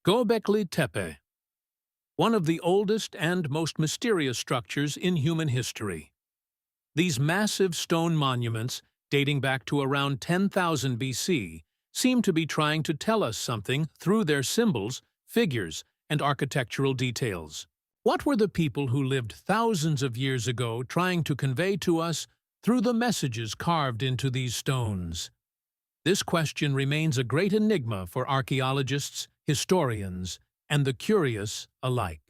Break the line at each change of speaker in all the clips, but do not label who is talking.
Göbekli Tepe, one of the oldest and most mysterious structures in human history. These massive stone monuments, dating back to around 10,000 BC, seem to be trying to tell us something through their symbols, figures, and architectural details. What were the people who lived thousands of years ago trying to convey to us through the messages carved into these stones? This question remains a great enigma for archaeologists, historians, and the curious alike.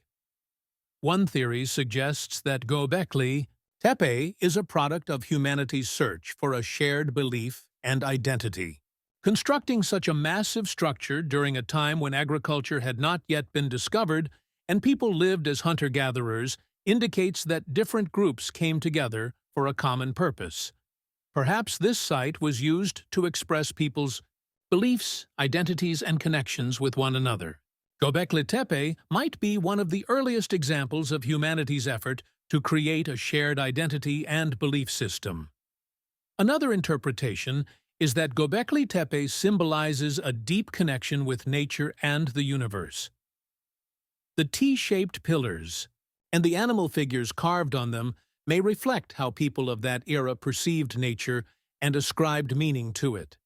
One theory suggests that Göbekli Tepe is a product of humanity's search for a shared belief and identity. Constructing such a massive structure during a time when agriculture had not yet been discovered and people lived as hunter-gatherers indicates that different groups came together for a common purpose. Perhaps this site was used to express people's beliefs, identities, and connections with one another. Göbekli Tepe might be one of the earliest examples of humanity's effort to create a shared identity and belief system. Another interpretation is that Göbekli Tepe symbolizes a deep connection with nature and the universe. The T-shaped pillars and the animal figures carved on them may reflect how people of that era perceived nature and ascribed meaning to it.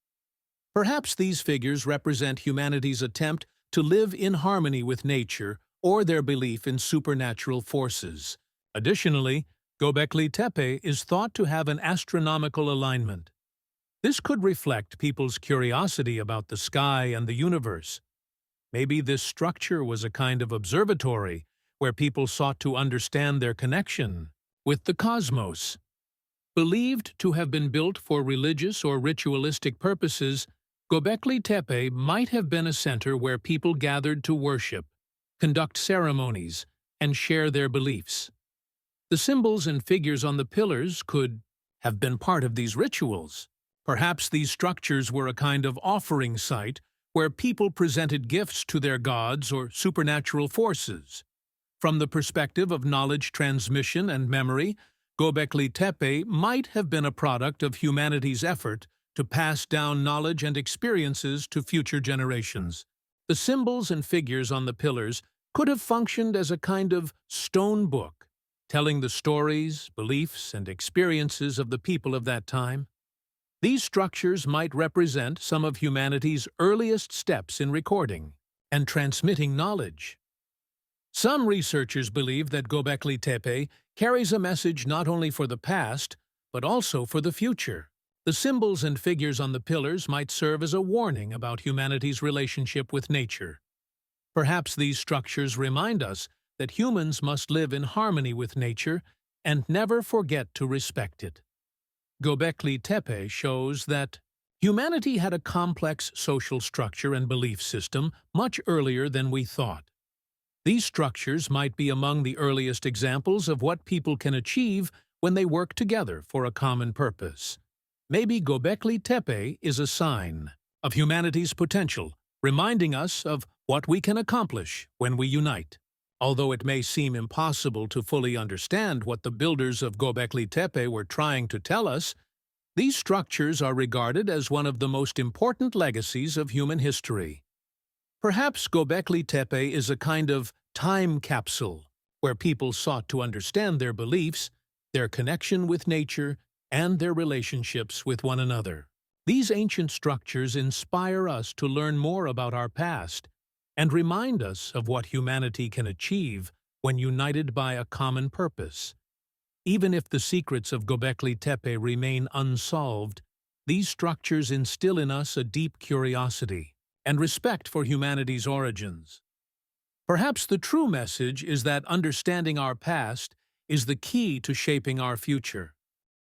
Perhaps these figures represent humanity's attempt to live in harmony with nature or their belief in supernatural forces. Additionally, Göbekli Tepe is thought to have an astronomical alignment. This could reflect people's curiosity about the sky and the universe. Maybe this structure was a kind of observatory where people sought to understand their connection with the cosmos. Believed to have been built for religious or ritualistic purposes, Göbekli Tepe might have been a center where people gathered to worship, conduct ceremonies, and share their beliefs. The symbols and figures on the pillars could have been part of these rituals. Perhaps these structures were a kind of offering site where people presented gifts to their gods or supernatural forces. From the perspective of knowledge transmission and memory, Göbekli Tepe might have been a product of humanity's effort to pass down knowledge and experiences to future generations. The symbols and figures on the pillars could have functioned as a kind of stone book, telling the stories, beliefs, and experiences of the people of that time. These structures might represent some of humanity's earliest steps in recording and transmitting knowledge. Some researchers believe that Göbekli Tepe carries a message not only for the past, but also for the future. The symbols and figures on the pillars might serve as a warning about humanity's relationship with nature. Perhaps these structures remind us that humans must live in harmony with nature and never forget to respect it. Göbekli Tepe shows that humanity had a complex social structure and belief system much earlier than we thought. These structures might be among the earliest examples of what people can achieve when they work together for a common purpose. Maybe Göbekli Tepe is a sign of humanity's potential, reminding us of what we can accomplish when we unite. Although it may seem impossible to fully understand what the builders of Göbekli Tepe were trying to tell us, these structures are regarded as one of the most important legacies of human history. Perhaps Göbekli Tepe is a kind of time capsule where people sought to understand their beliefs, their connection with nature, and their relationships with one another. These ancient structures inspire us to learn more about our past and remind us of what humanity can achieve when united by a common purpose. Even if the secrets of Göbekli Tepe remain unsolved, these structures instill in us a deep curiosity and respect for humanity's origins. Perhaps the true message is that understanding our past is the key to shaping our future.